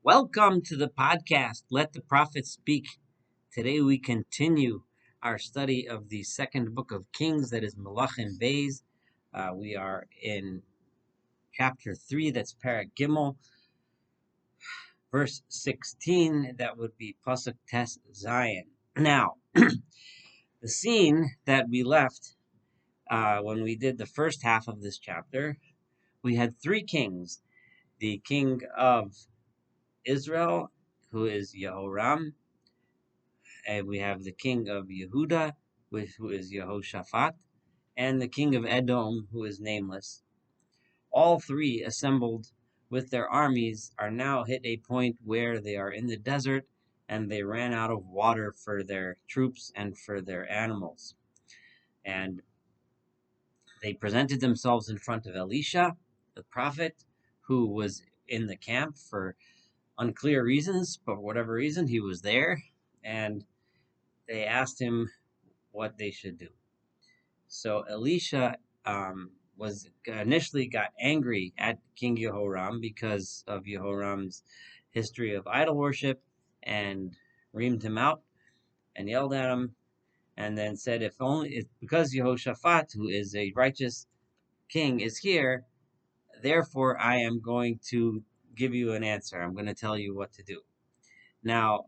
Welcome to the podcast, Let the Prophet Speak. Today we continue our study of the second book of Kings, that is Melachim Beis. We are in chapter 3, that's Parak Gimel, verse 16, that would be Pasuk Tes Zion. Now, the scene that we left when we did the first half of this chapter, we had three kings. The king of Israel, who is Jehoram, and we have the king of Yehuda, who is Yehoshaphat, and the king of Edom, who is nameless. All three assembled with their armies are now hit a point where they are in the desert and they ran out of water for their troops and for their animals. And they presented themselves in front of Elisha, the prophet, who was in the camp for unclear reasons, but for whatever reason, he was there. And they asked him what they should do. So Elisha was initially got angry at King Jehoram because of Jehoram's history of idol worship, and reamed him out and yelled at him, and then said, "If only it's because Jehoshaphat, who is a righteous king, is here, therefore I am going to give you an answer. I'm going to tell you what to do." Now,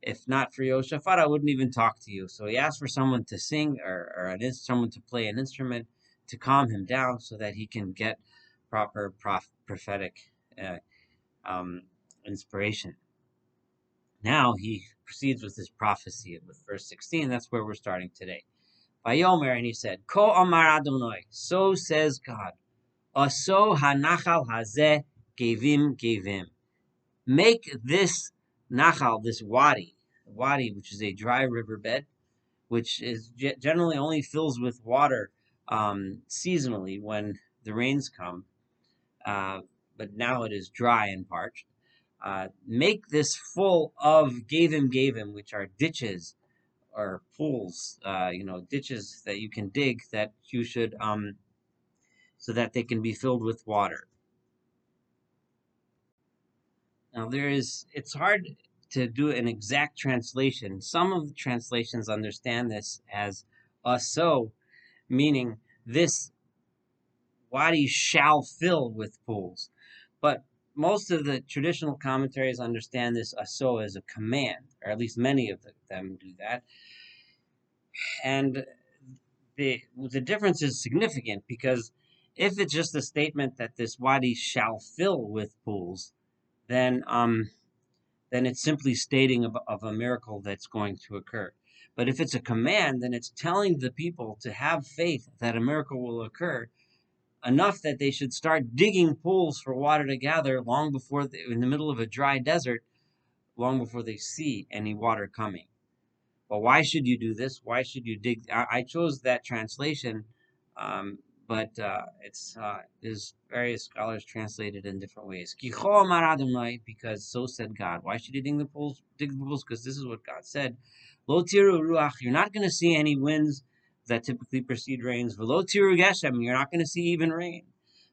if not for Yehoshaphat, I wouldn't even talk to you. So he asked for someone to sing, or someone to play an instrument to calm him down so that he can get proper prophetic uh, um, inspiration. Now he proceeds with his prophecy with verse 16. That's where we're starting today. Vayomer, and he said, Ko Amar Adonai, so says God, Aso hanachal hazeh gevim. Make this nachal, this wadi, which is a dry riverbed, which is generally only fills with water seasonally when the rains come, but now it is dry and parched. Make this full of gavim, which are ditches or pools, ditches that you can dig, that you should, so that they can be filled with water. Now it's hard to do an exact translation. Some of the translations understand this as so, meaning this wadi shall fill with pools. But most of the traditional commentaries understand this aso as a command, or at least many of them do that. And the difference is significant, because if it's just a statement that this wadi shall fill with pools, then it's simply stating of a miracle that's going to occur. But if it's a command, then it's telling the people to have faith that a miracle will occur, enough that they should start digging pools for water to gather long before in the middle of a dry desert, long before they see any water coming. Well, why should you do this? Why should you dig? I chose that translation, but there's various scholars translated in different ways. Because so said God. Why should you dig the pools? Dig the pools because this is what God said. Lo tiru ruach. You're not going to see any winds that typically precede rains. V'lo tiru geshem. You're not going to see even rain.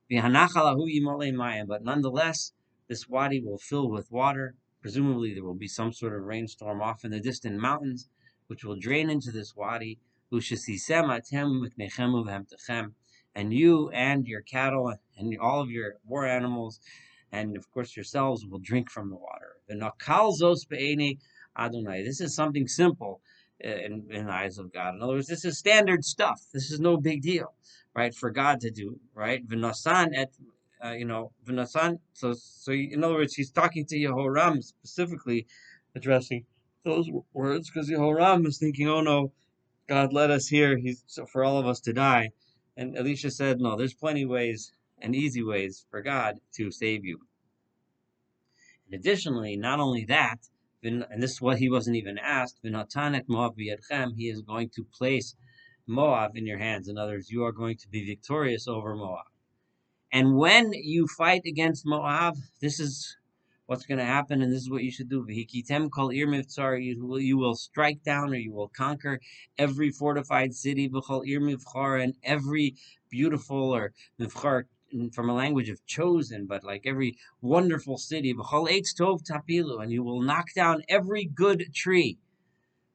But nonetheless, this wadi will fill with water. Presumably, there will be some sort of rainstorm off in the distant mountains, which will drain into this wadi. And you and your cattle and all of your war animals, and of course yourselves, will drink from the water. This is something simple in the eyes of God. In other words, this is standard stuff. This is no big deal, right, for God to do, right? V'nasan. So in other words, he's talking to Yehoram, specifically addressing those words, because Yehoram is thinking, "Oh no, God led us here. He's so for all of us to die." And Elisha said, "No, there's plenty ways and easy ways for God to save you." And additionally, not only that, and this is what he wasn't even asked, V'natan Moab biyadchem, he is going to place Moab in your hands. In other words, you are going to be victorious over Moab. And when you fight against Moab, this is what's going to happen, and this is what you should do. You will strike down, or you will conquer every fortified city, and every beautiful, or from a language of chosen, but like every wonderful city. V'chol eitz tov tapilu, and you will knock down every good tree.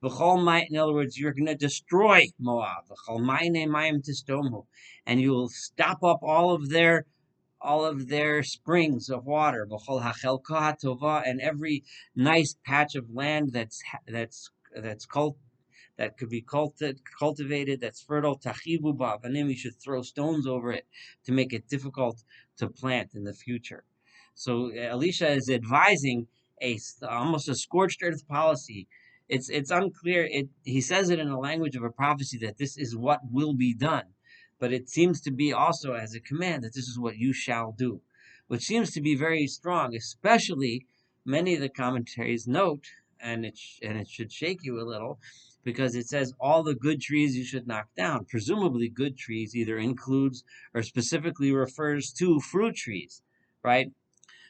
V'chol might, in other words, you're going to destroy Moab. V'chol mayne mayim tistomu, and you will stop up all of their springs of water. V'chol hachelka hatova, and every nice patch of land that's that could be cultivated, that's fertile. Tachivu ba'avanim, you should throw stones over it to make it difficult to plant in the future. So Elisha is advising almost a scorched earth policy. It's unclear. He says it in the language of a prophecy that this is what will be done, but it seems to be also as a command that this is what you shall do, which seems to be very strong. Especially many of the commentaries note, and it should shake you a little, because it says all the good trees you should knock down. Presumably, good trees either includes or specifically refers to fruit trees, right?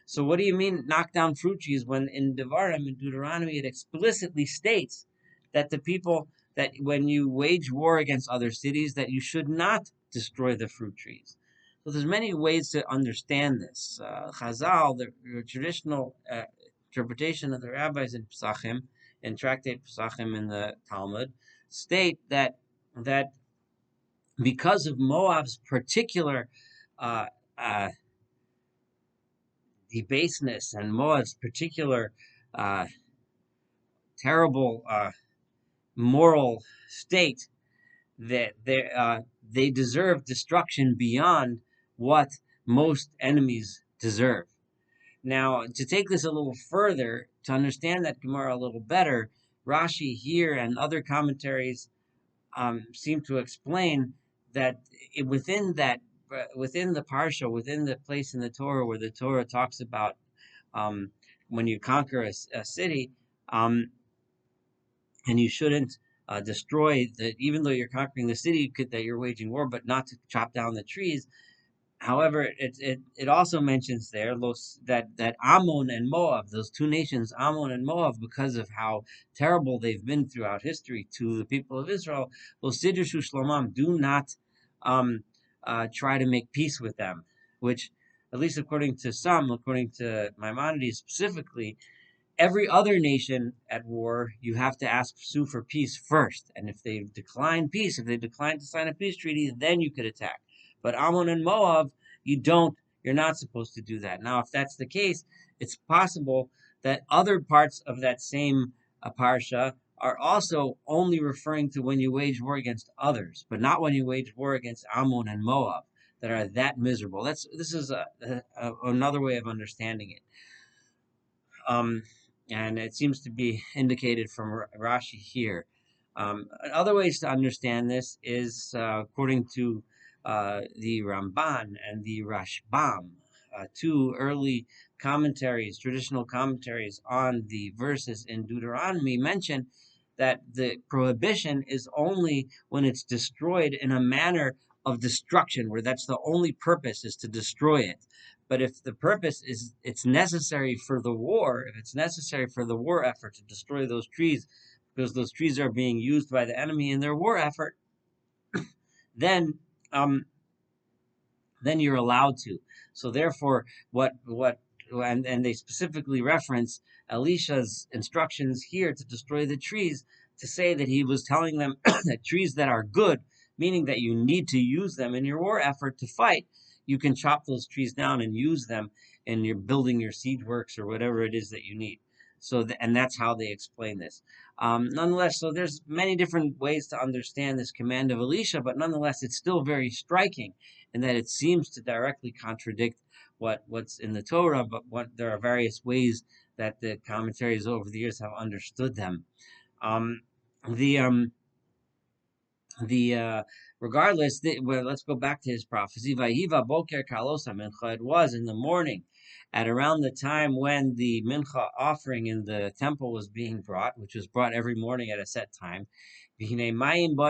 So what do you mean knock down fruit trees when in Devarim, in Deuteronomy, it explicitly states that the people, that when you wage war against other cities, that you should not destroy the fruit trees. So there's many ways to understand this. Chazal, the traditional interpretation of the rabbis in Pesachim, in Tractate Pesachim in the Talmud, state that because of Moab's particular uh, uh, debaseness and Moab's particular uh, terrible moral state, that they deserve destruction beyond what most enemies deserve. Now, to take this a little further, to understand that Gemara a little better, Rashi here and other commentaries seem to explain that within the parsha, within the place in the Torah where the Torah talks about um, when you conquer a city, and you shouldn't destroy the, even though you're conquering the city that you're waging war, but not to chop down the trees. However, it also mentions there that Ammon and Moab, those two nations, Ammon and Moab, because of how terrible they've been throughout history to the people of Israel, Losidushu Shlomam, do not try to make peace with them, which, at least according to some, according to Maimonides specifically, every other nation at war, you have to sue for peace first. And if they decline peace, if they decline to sign a peace treaty, then you could attack. But Ammon and Moab, you're not supposed to do that. Now, if that's the case, it's possible that other parts of that same parsha are also only referring to when you wage war against others, but not when you wage war against Ammon and Moab that are that miserable. This is another way of understanding it. And it seems to be indicated from Rashi here. Other ways to understand this is according to the Ramban and the Rashbam, two early commentaries, traditional commentaries on the verses in Deuteronomy, mention that the prohibition is only when it's destroyed in a manner of destruction, where that's the only purpose is to destroy it. But if the purpose is it's necessary for the war, if it's necessary for the war effort to destroy those trees, because those trees are being used by the enemy in their war effort, then then you're allowed to. So therefore, and they specifically reference Elisha's instructions here to destroy the trees, to say that he was telling them that trees that are good, meaning that you need to use them in your war effort to fight, you can chop those trees down and use them in your building your siege works or whatever it is that you need. So, and that's how they explain this. Nonetheless, so there's many different ways to understand this command of Elisha, but nonetheless, it's still very striking in that it seems to directly contradict what's in the Torah, but there are various ways that the commentaries over the years have understood them. Um, the Regardless, well, let's go back to his prophecy. Vayiva boker kalosa mincha. It was in the morning, at around the time when the mincha offering in the temple was being brought, which was brought every morning at a set time. Lo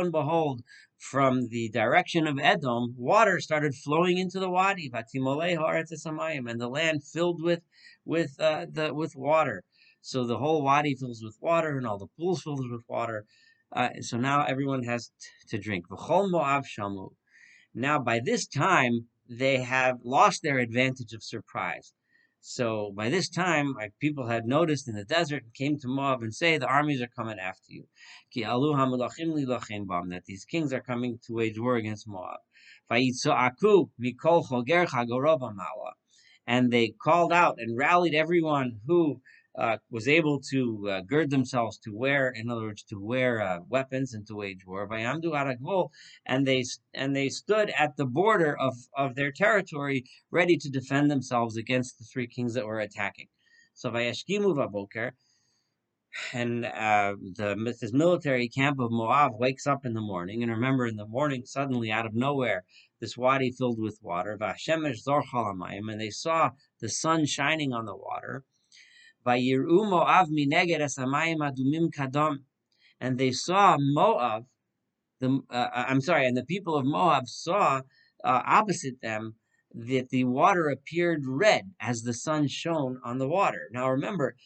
and behold, from the direction of Edom, water started flowing into the wadi, and the land filled with water. So the whole wadi fills with water, and all the pools filled with water. So now everyone has to drink. V'chol Moab shamu. Now, by this time, they have lost their advantage of surprise. So by this time, like, people had noticed in the desert and came to Moab and say, the armies are coming after you. Ki alu hamelachim lilachem bam, that these kings are coming to wage war against Moab. Vayitzoaku mikol choger chagorov amala. And they called out and rallied everyone who was able to gird themselves to wear, in other words, to wear weapons and to wage war. Vayamdu aragvol, and they stood at the border of their territory, ready to defend themselves against the three kings that were attacking. So Vayashkimu vaboker, and this military camp of Moab wakes up in the morning, and remember, in the morning, suddenly out of nowhere, this wadi filled with water, Vashemesh zor chalamayim, and they saw the sun shining on the water. Vayiru Moab mineged esamayim adumim kadam, and they saw Moab. And the people of Moab saw opposite them that the water appeared red as the sun shone on the water. Now remember,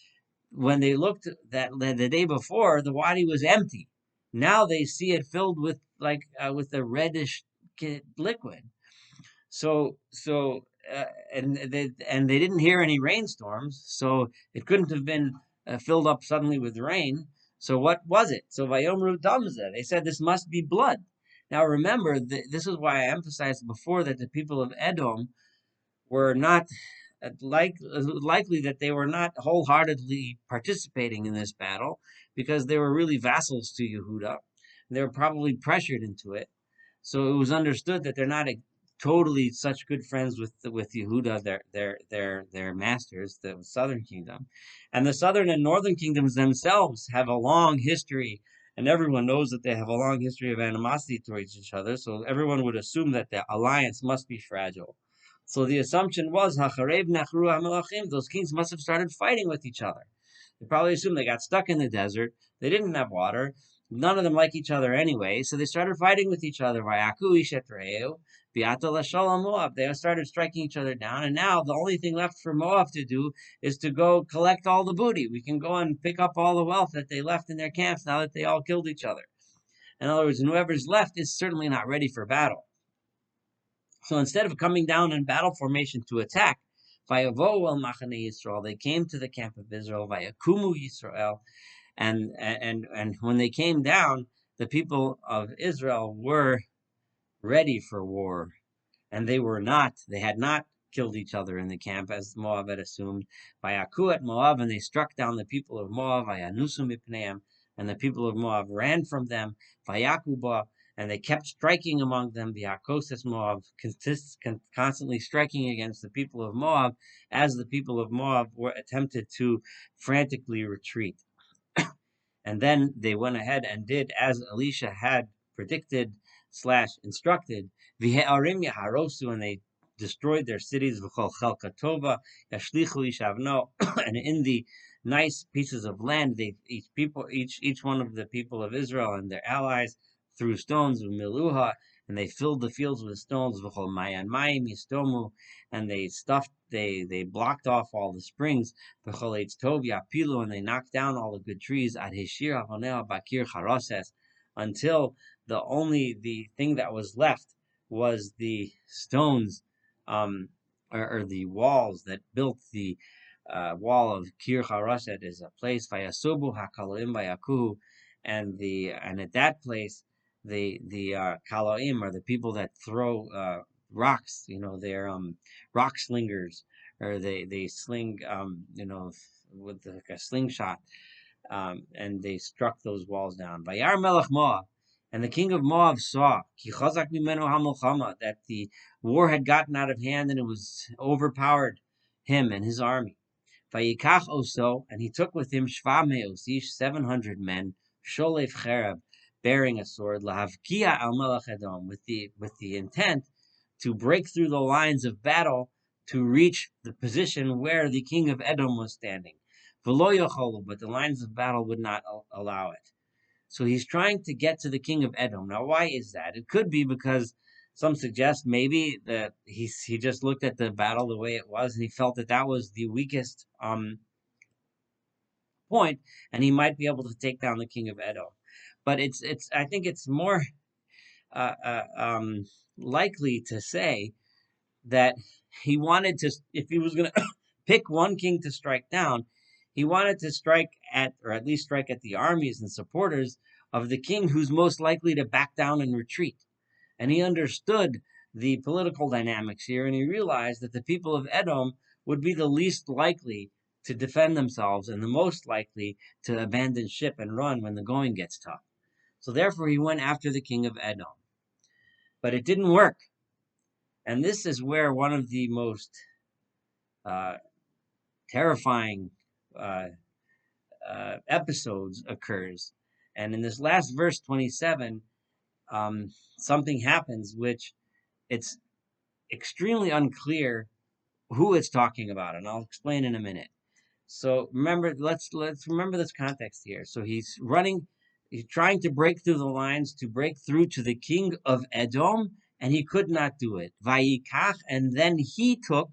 when they looked that the day before, the wadi was empty. Now they see it filled with with a reddish liquid. So and they didn't hear any rainstorms, so it couldn't have been filled up suddenly with rain. So what was it? So Vayomru Damza, they said this must be blood. Now remember, this is why I emphasized before that the people of Edom were not likely that they were not wholeheartedly participating in this battle, because they were really vassals to Yehuda. They were probably pressured into it. So it was understood that they're not totally such good friends with Yehuda, their masters, the southern kingdom, and the southern and northern kingdoms themselves have a long history, and everyone knows that they have a long history of animosity towards each other. So everyone would assume that the alliance must be fragile. So the assumption was, Hacharev Nachru HaMelachim, those kings must have started fighting with each other. They probably assumed they got stuck in the desert. They didn't have water. None of them like each other anyway, so they started fighting with each other. Vayaku ish et re'eu, v'ata l'shalom Moab. They started striking each other down, and now the only thing left for Moab to do is to go collect all the booty. We can go and pick up all the wealth that they left in their camps now that they all killed each other. In other words, whoever's left is certainly not ready for battle. So instead of coming down in battle formation to attack, Vayavo el Machane Yisrael, they came to the camp of Israel, Vayakumu Yisrael, and when they came down, the people of Israel were ready for war, and they had not killed each other in the camp as Moab had assumed. Vayaku at Moab, and they struck down the people of Moab, Vayanusu mipneim, and the people of Moab ran from them, Vayakuba, and they kept striking among them. The Akoses Moab constantly striking against the people of Moab as the people of Moab were attempted to frantically retreat. And then they went ahead and did as Elisha had predicted / instructed. V'he'arim yaharosu, and they destroyed their cities. V'chol chelka tova yashlichu ishavno, and in the nice pieces of land, each one of the people of Israel and their allies threw stones of miluha, and they filled the fields with stones. V'chol mayan mayim yistomu, and they blocked off all the springs. V'chol eitz tov yapilu, and they knocked down all the good trees. Ad heshir avonea bakir charoses, until the thing that was left was the stones, or the walls that built the wall of Kir Haroset, is a place Vayasubu Hakaloim Vayakuhu, and at that place the Kaloim are the people that throw rocks. They're rock slingers, or they sling with like a slingshot, and they struck those walls down. Vayar Melech Moab, and the king of Moab saw Ki chazak mimenu hamilchama, that the war had gotten out of hand and it was overpowered him and his army. Vayikach oso, and he took with him shva me'os ish, 700 men, sholev chereb, bearing a sword, lahavkia al melech Edom, with the intent to break through the lines of battle to reach the position where the king of Edom was standing. V'lo yocholu, but the lines of battle would not allow it. So he's trying to get to the king of Edom. Now, why is that? It could be because some suggest maybe that he just looked at the battle the way it was, and he felt that was the weakest point, and he might be able to take down the king of Edom. But I think it's more likely to say that he wanted to, if he was going to pick one king to strike down, he wanted to strike at, or at least strike at the armies and supporters of the king who's most likely to back down and retreat. And he understood the political dynamics here, and he realized that the people of Edom would be the least likely to defend themselves and the most likely to abandon ship and run when the going gets tough. So therefore, he went after the king of Edom. But it didn't work. And this is where one of the most uh, terrifying uh, episodes occurs. And in this last verse 27, something happens which it's extremely unclear who it's talking about, and I'll explain in a minute. So remember, let's remember this context here. So he's running, he's trying to break through the lines to break through to the king of Edom, and he could not do it. Vayikach, and then he took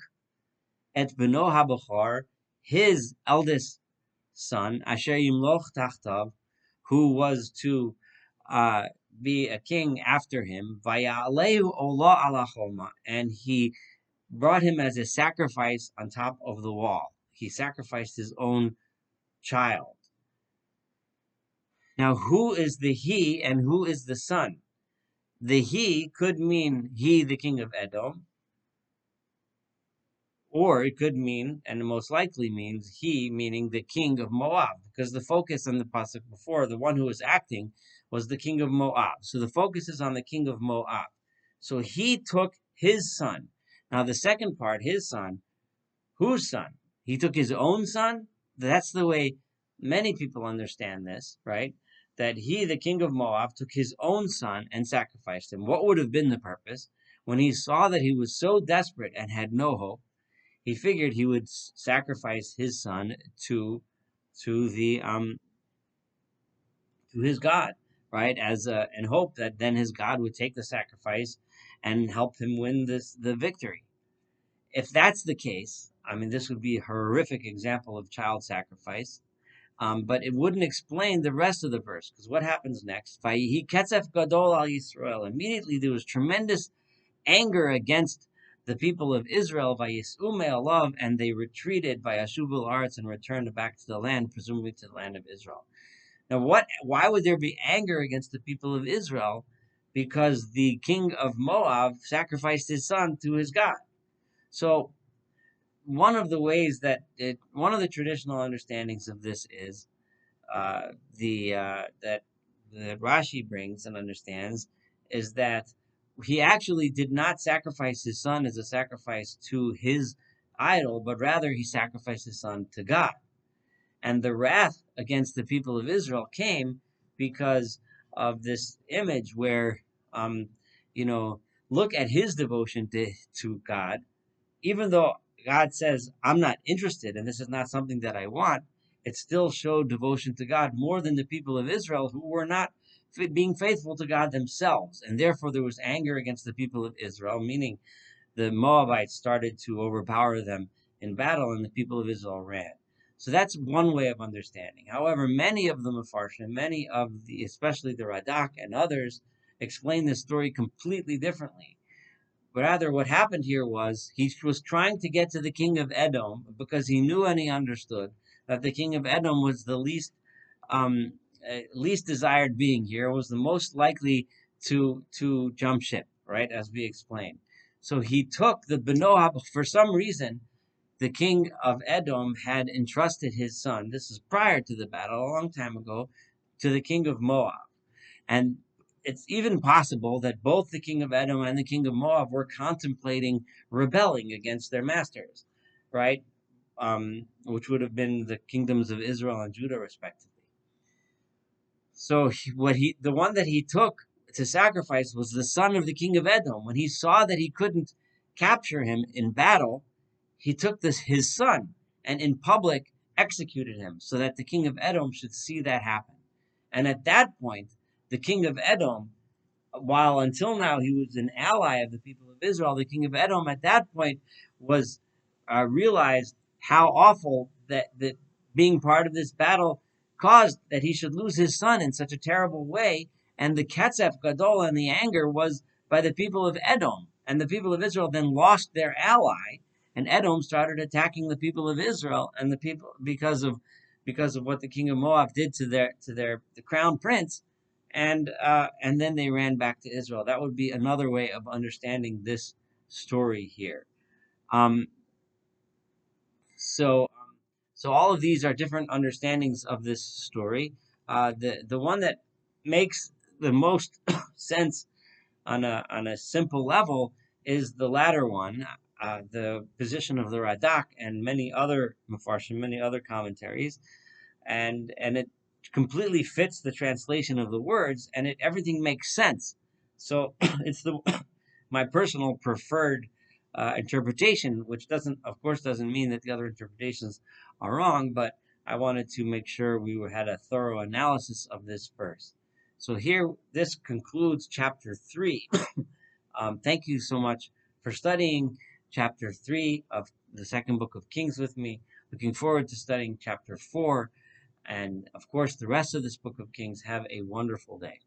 et beno habachar, his eldest son, asher yimloch tachtav, who was to uh, be a king after him, vayalehu olah ala choma, and he brought him as a sacrifice on top of the wall. He sacrificed his own child. Now, who is the he and who is the son? The he could mean he, the king of Edom, or it could mean, and most likely means, he, meaning the king of Moab, because the focus in the pasuk before, the one who was acting, was the king of Moab. So the focus is on the king of Moab. So he took his son. Now the second part, his son, whose son? He took his own son? That's the way many people understand this, right? That he, the king of Moab, took his own son and sacrificed him. What would have been the purpose? When he saw that he was so desperate and had no hope, he figured he would sacrifice his son to the to his God, right? As and hope that then his God would take the sacrifice and help him win the victory. If that's the case, I mean, this would be a horrific example of child sacrifice. But it wouldn't explain the rest of the verse, because what happens next? Vayihi ketzef gadol al Yisrael. Immediately there was tremendous anger against the people of Israel, Vayis'u me'alav, and they retreated Vayashuvu la'aretz and returned back to the land, presumably to the land of Israel. Now, why would there be anger against the people of Israel? Because the king of Moab sacrificed his son to his God. So one of the ways that one of the traditional understandings of this is that Rashi brings and understands is that he actually did not sacrifice his son as a sacrifice to his idol, but rather he sacrificed his son to God. And the wrath against the people of Israel came because of this image where, um, you know, look at his devotion to God. Even though God says, I'm not interested and this is not something that I want, it still showed devotion to God more than the people of Israel who were not being faithful to God themselves. And therefore there was anger against the people of Israel, meaning the Moabites started to overpower them in battle and the people of Israel ran. So that's one way of understanding. However, many of the Mefarshim, many of the, especially the Radak and others, explain this story completely differently. But rather, what happened here was he was trying to get to the king of Edom because he knew and he understood that the king of Edom was the least desired being here, was the most likely to jump ship, right? As we explained. So he took the Benoab. For some reason, the king of Edom had entrusted his son. This is prior to the battle, a long time ago, to the king of Moab. And it's even possible that both the king of Edom and the king of Moab were contemplating rebelling against their masters, right? Which would have been the kingdoms of Israel and Judah, respectively. So the one that he took to sacrifice was the son of the king of Edom. When he saw that he couldn't capture him in battle, he took his son and in public executed him so that the king of Edom should see that happen. And at that point, the king of Edom, while until now he was an ally of the people of Israel, the king of Edom at that point was realized how awful that being part of this battle caused that he should lose his son in such a terrible way. And the Ketzef Gadol and the anger was by the people of Edom. And the people of Israel then lost their ally, and Edom started attacking the people of Israel, and the people, because of what the king of Moab did to the crown prince, and then they ran back to Israel. That would be another way of understanding this story here. Um, so so all of these are different understandings of this story. The one that makes the most sense on a simple level is the latter one, the position of the Radak and many other mafarshim, many other commentaries, and it completely fits the translation of the words, and everything makes sense. So it's the my personal preferred interpretation, which of course, doesn't mean that the other interpretations are wrong, but I wanted to make sure we had a thorough analysis of this verse. So here, this concludes chapter 3. Thank you so much for studying chapter 3 of the second book of Kings with me. Looking forward to studying chapter 4 and, of course, the rest of this book of Kings. Have a wonderful day.